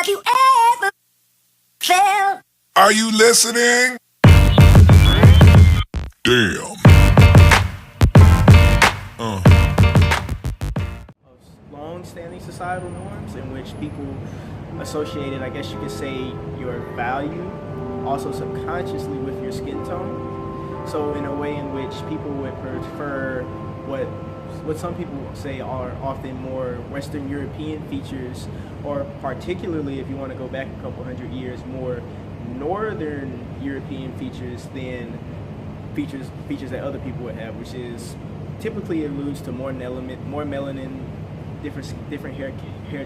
Have you ever felt? Are you listening? Damn. Long-standing societal norms in which people associated, I guess you could say, your value also subconsciously with your skin tone. So in a way in which people would prefer what some people say are often more Western European features, or particularly if you want to go back a couple hundred years, more Northern European features than features that other people would have, which is typically alludes to more melanin, different hair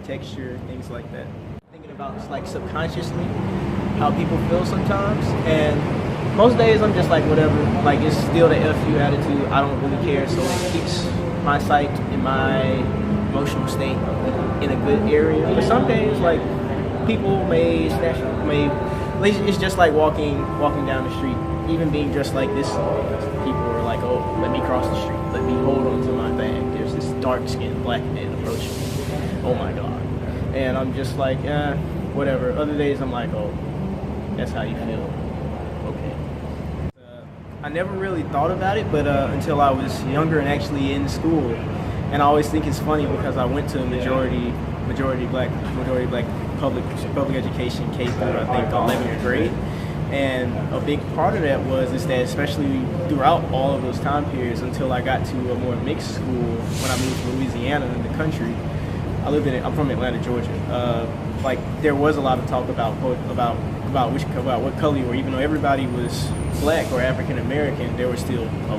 texture, things like that. Thinking about like subconsciously how people feel sometimes, and most days I'm just like whatever, like it's still the F you attitude, I don't really care, so it keeps my sight and my emotional state in a good area. But some days like people it's just like walking down the street, even being dressed like this, people are like, oh, let me cross the street, let me hold on to my bag, there's this dark-skinned black man approaching me, oh my god. And I'm just like, whatever. Other days I'm like, oh, that's how you feel, okay. I never really thought about it, but until I was younger and actually in school. And I always think it's funny because I went to a majority black public education K through I think 11th grade. And a big part of that is that especially throughout all of those time periods until I got to a more mixed school when I moved to Louisiana in the country. I'm from Atlanta, Georgia. Like there was a lot of talk about what color you were, even though everybody was black or African American. There was still a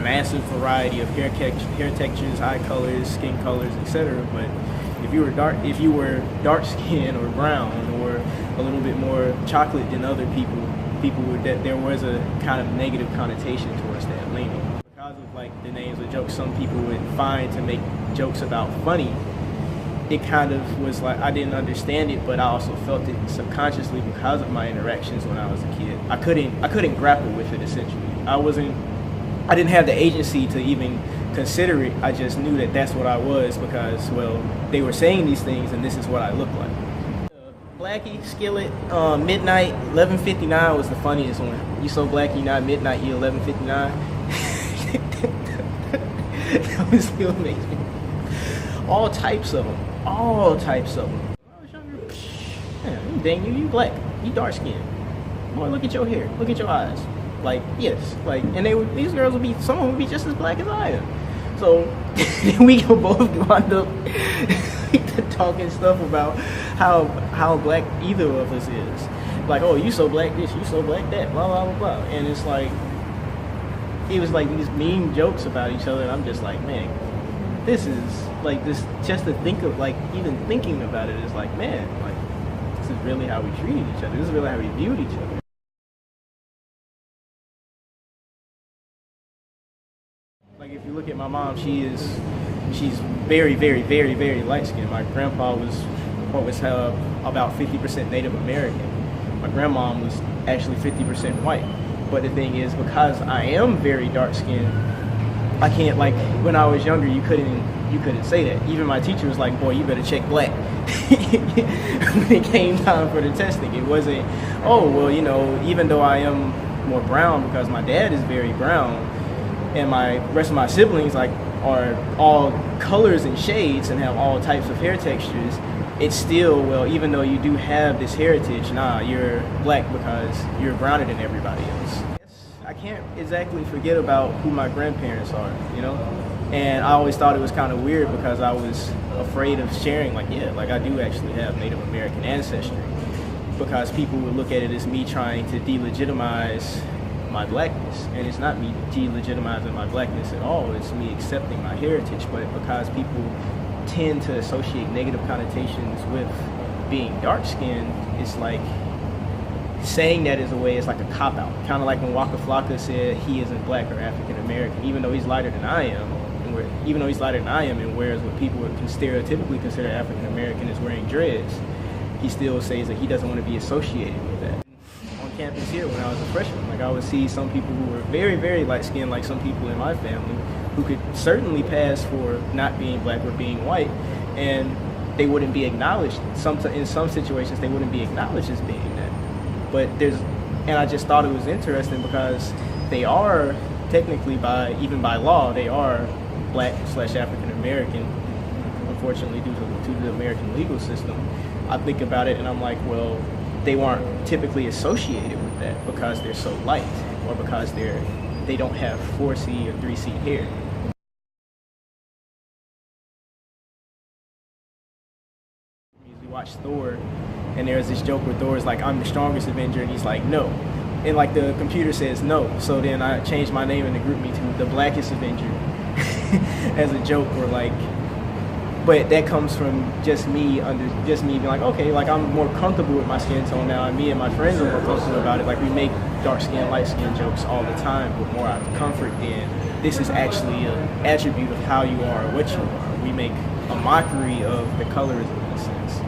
massive variety of hair textures, eye colors, skin colors, etc. But if you were dark skinned or brown or a little bit more chocolate than other people would, that there was a kind of negative connotation towards that leaning. Because of like the names of jokes some people would find to make jokes about funny, it kind of was like I didn't understand it, but I also felt it subconsciously because of my interactions when I was a kid. I couldn't grapple with it essentially. I didn't have the agency to even consider it. I just knew that that's what I was because, well, they were saying these things and this is what I look like. Blackie, Skillet, Midnight, 11:59 was the funniest one. You so Blackie, not Midnight, you 11:59. That was still makes me. All types of them. When I was younger, man, dang you black, you dark skinned. Boy, look at your hair, look at your eyes. Like, yes, like, and these girls some of them would be just as black as I am. So we could both wind up talking stuff about how black either of us is. Like, oh, you so black this, you so black that, blah blah blah blah. And it's like, it was like these mean jokes about each other, and I'm just like, man, this is like this. Just to think of, like, even thinking about it is like, man, like this is really how we treated each other. This is really how we viewed each other. Like if you look at my mom, she's very, very, very, very light skinned. My grandpa was about 50% Native American. My grandmom was actually 50% white. But the thing is, because I am very dark skinned, I can't, like, when I was younger, you couldn't say that. Even my teacher was like, boy, you better check black. When it came time for the testing, it wasn't, oh, well, you know, even though I am more brown because my dad is very brown, and my rest of my siblings like are all colors and shades and have all types of hair textures, it's still, well, even though you do have this heritage, nah, you're black because you're browner than everybody else. I can't exactly forget about who my grandparents are, you know? And I always thought it was kind of weird because I was afraid of sharing, like, yeah, like I do actually have Native American ancestry, because people would look at it as me trying to delegitimize my blackness, and it's not me delegitimizing my blackness at all, it's me accepting my heritage. But because people tend to associate negative connotations with being dark-skinned, it's like saying that is a way, it's like a cop-out. Kind of like when Waka Flocka said he isn't black or African-American, even though he's lighter than I am, and whereas what people would stereotypically consider African-American is wearing dreads, he still says that he doesn't want to be associated with that. Campus here when I was a freshman, like I would see some people who were very, very light skinned, like some people in my family, who could certainly pass for not being black or being white, and they wouldn't be acknowledged. In some situations, they wouldn't be acknowledged as being that. But and I just thought it was interesting because they are technically even by law, they are Black/African American. Unfortunately, due to the American legal system, I think about it and I'm like, well, they weren't typically associated with that because they're so light, or because they don't have 4C or 3C hair. We watched Thor, and there's this joke where Thor's like, I'm the strongest Avenger, and he's like, no. And like the computer says no. So then I changed my name in the group me to the Blackest Avenger as a joke, or like, but that comes from just me being like, okay, like I'm more comfortable with my skin tone now, and me and my friends are more comfortable about it. Like we make dark skin, light skin jokes all the time, but more out of comfort than this is actually an attribute of how you are or what you are. We make a mockery of the colorism in a sense.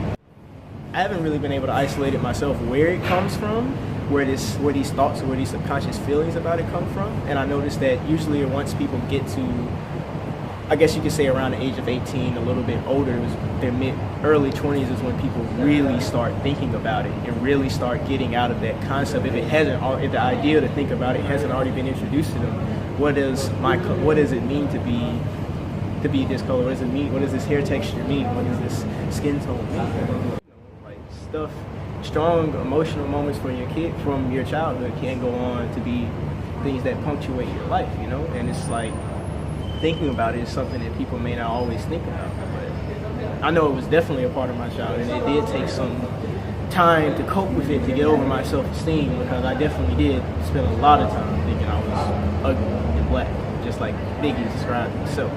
I haven't really been able to isolate it myself where it comes from, where these thoughts or where these subconscious feelings about it come from. And I noticed that usually once people get to, I guess you could say around the age of 18, a little bit older, it was their early 20s is when people really start thinking about it and really start getting out of that concept. If the idea to think about it hasn't already been introduced to them, what does it mean to be this color? What does it mean? What does this hair texture mean? What does this skin tone mean? Stuff, strong emotional moments from your childhood can go on to be things that punctuate your life, and it's like thinking about it is something that people may not always think about, but I know it was definitely a part of my childhood, and it did take some time to cope with it, to get over my self-esteem, because I definitely did spend a lot of time thinking I was ugly and black, just like Biggie described himself.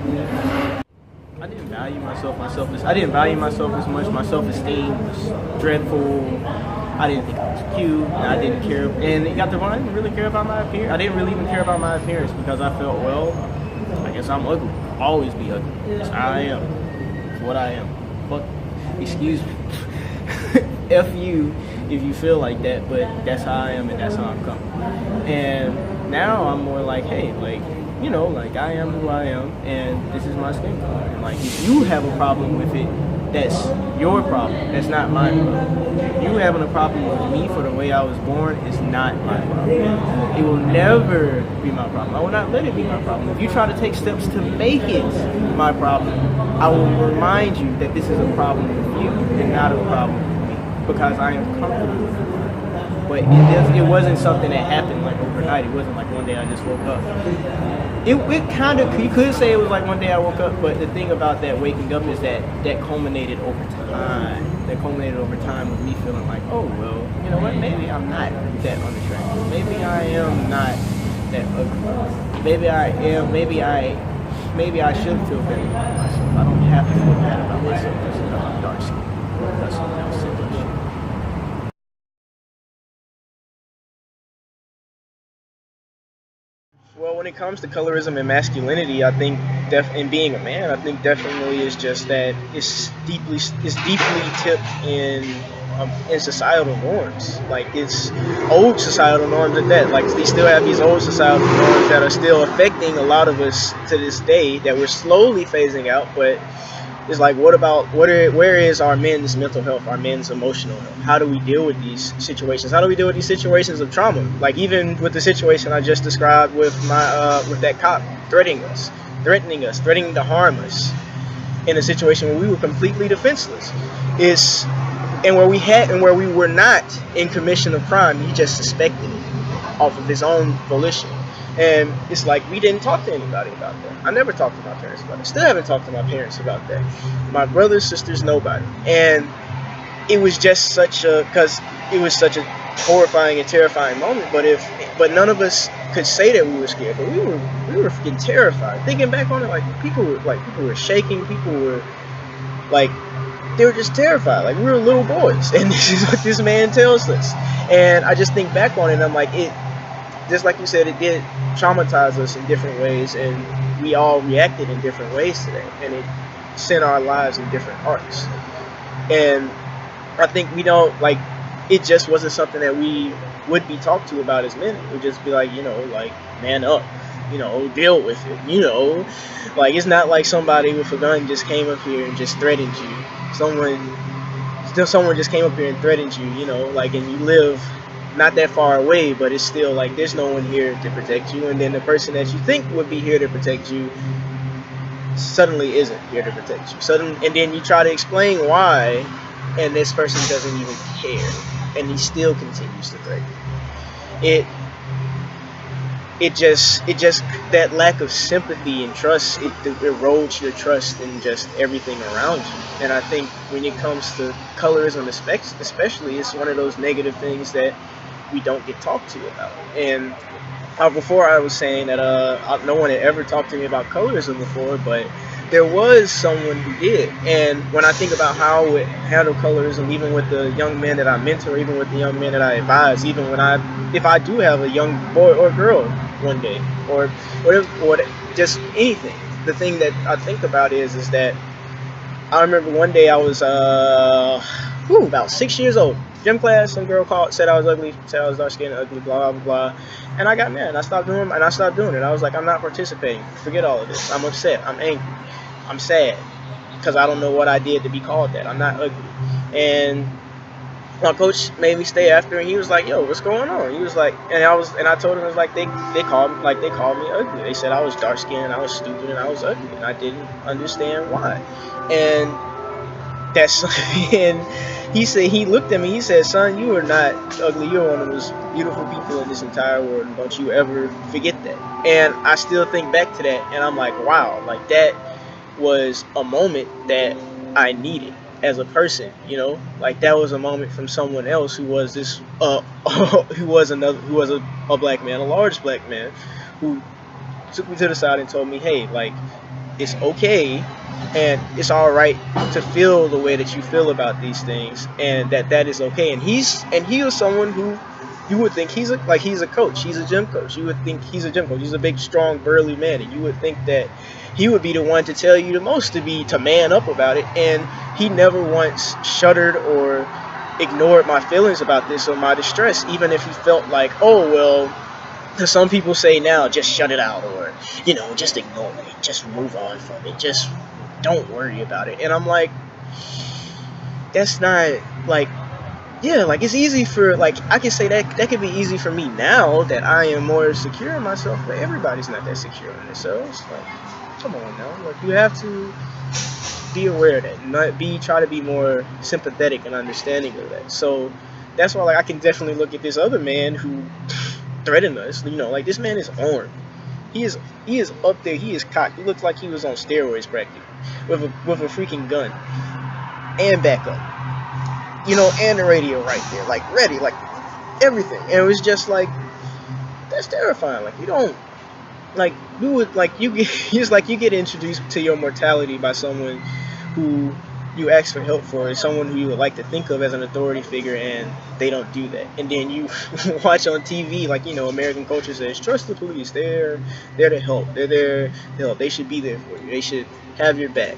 I didn't value myself. I didn't value myself as much. My self-esteem was dreadful. I didn't think I was cute. And I didn't care. And it got to the point I didn't really care about my appearance. I didn't really even care about my appearance because I felt, well, I guess I'm ugly. I'll always be ugly. That's how I am. It's what I am. Fuck. Excuse me. F you if you feel like that, but that's how I am and that's how I'm coming. And now I'm more like, hey, like, like I am who I am, and this is my skin color. And like, if you have a problem with it, that's your problem. That's not my problem. You having a problem with me for the way I was born is not my problem. It will never be my problem. I will not let it be my problem. If you try to take steps to make it my problem, I will remind you that this is a problem with you and not a problem with me, because I am comfortable with it. But it wasn't something that happened like overnight. It wasn't like one day I just woke up. It kind of, you could say it was like one day I woke up, but the thing about that waking up is that culminated over time. That culminated over time with me feeling like, oh, well, you know what, maybe I'm not that unattractive. Maybe I am not that ugly. Maybe I am, maybe I should feel better about myself. I don't have to feel bad about myself just because I'm dark skinned or because someone else said that shit. Well, when it comes to colorism and masculinity, I think in being a man, I think definitely is just that it's deeply tipped in societal norms. Like, it's old societal norms at that. Like, we still have these old societal norms that are still affecting a lot of us to this day that we're slowly phasing out, but it's like, where is our men's mental health, our men's emotional health? How do we deal with these situations? How do we deal with these situations of trauma? Like, even with the situation I just described with with that cop threatening to harm us in a situation where we were completely defenseless, where we were not in commission of crime. He just suspected it off of his own volition. And it's like, we didn't talk to anybody about that. I never talked to my parents about it. Still haven't talked to my parents about that. My brothers, sisters, nobody. And it was just such a horrifying and terrifying moment. But none of us could say that we were scared. But we were freaking terrified. Thinking back on it, people were shaking. People were like, they were just terrified. Like, we were little boys. And this is what this man tells us. And I just think back on it, and I'm like, just like you said, it did traumatize us in different ways, and we all reacted in different ways to that, and it sent our lives in different arcs. And I think it just wasn't something that we would be talked to about as men. It would just be like, man up. deal with it. Like, it's not like somebody with a gun just came up here and just threatened you. Someone just came up here and threatened you, like, and you live not that far away, but it's still like there's no one here to protect you, and then the person that you think would be here to protect you suddenly isn't here to protect you. And then you try to explain why, and this person doesn't even care, and he still continues to threaten you. It just that lack of sympathy and trust, it erodes your trust in just everything around you. And I think when it comes to colorism especially, it's one of those negative things that we don't get talked to about. And before I was saying that no one had ever talked to me about colorism before, but there was someone who did. And when I think about how I would handle colorism, even with the young men that I mentor, even with the young men that I advise, even if I do have a young boy or girl one day, or whatever, or just anything, the thing that I think about is that I remember one day I was about 6 years old. Gym class, some girl said I was ugly, said I was dark skinned, ugly, blah, blah, blah. And I got mad, and I stopped doing it. I was like, I'm not participating. Forget all of this. I'm upset. I'm angry. I'm sad. Because I don't know what I did to be called that. I'm not ugly. And my coach made me stay after, and he was like, yo, what's going on? He was like, and I told him, it was like, they called me ugly. They said I was dark skinned, I was stupid, and I was ugly. And I didn't understand why. And he looked at me, he said, son, you are not ugly, you're one of the most beautiful people in this entire world, and don't you ever forget that. And I still think back to that, and I'm like, wow, like, that was a moment that I needed as a person, like, that was a moment from someone else who was this who was a black man, a large black man, who took me to the side and told me, hey, like, it's okay, and it's all right to feel the way that you feel about these things, and that is okay. And he was someone who you would think he's a coach, he's a gym coach. You would think he's a gym coach. He's a big, strong, burly man, and you would think that he would be the one to tell you the most, to man up about it. And he never once shuddered or ignored my feelings about this or my distress, even if he felt like, oh, well, because some people say now, just shut it out, or, just ignore it, just move on from it, just don't worry about it. And I'm like, that's not, like, yeah, like, it's easy for, like, I can say that could be easy for me now that I am more secure in myself, but everybody's not that secure in themselves. Like, come on now, like, you have to be aware of that, try to be more sympathetic and understanding of that. So that's why, like, I can definitely look at this other man who threatened us, like, this man is armed. He is up there, he is cocked. He looks like he was on steroids practically, with a freaking gun and backup, and the radio right there, like, ready, like, everything. And it was just like, that's terrifying. Like, you don't, like, you would, like, it's like you get introduced to your mortality by someone who you ask for help for, is someone who you would like to think of as an authority figure, and they don't do that. And then you watch on TV, like, American culture says, trust the police, they're there to help, they're there to help, they should be there for you, they should have your back.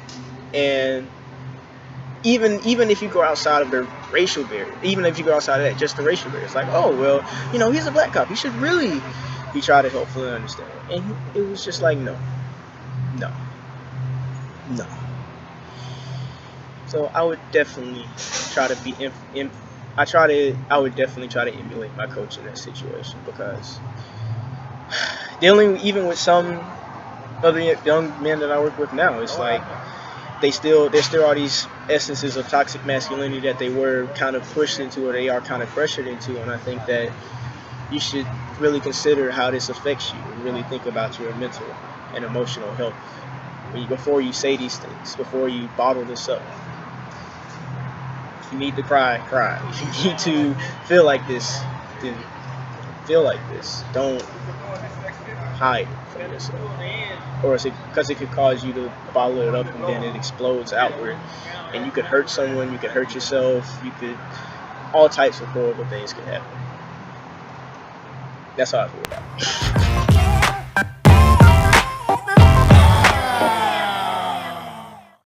And even if you go outside of the racial barrier, even if you go outside of that, just the racial barrier, it's like, oh, well, he's a black cop, he should really be trying to helpful and understand. And it was just like, no. So I would definitely try to be I would definitely try to emulate my coach in that situation, because even with some other young men that I work with now, it's like there's still all these essences of toxic masculinity that they were kind of pushed into, or they are kind of pressured into. And I think that you should really consider how this affects you, and really think about your mental and emotional health before you say these things, before you bottle this up. If you need to cry. If you need to feel like this, then feel like this. Don't hide from yourself, or because it could cause you to bottle it up, and then it explodes outward, and you could hurt someone, you could hurt yourself, all types of horrible things could happen. That's how I feel about it.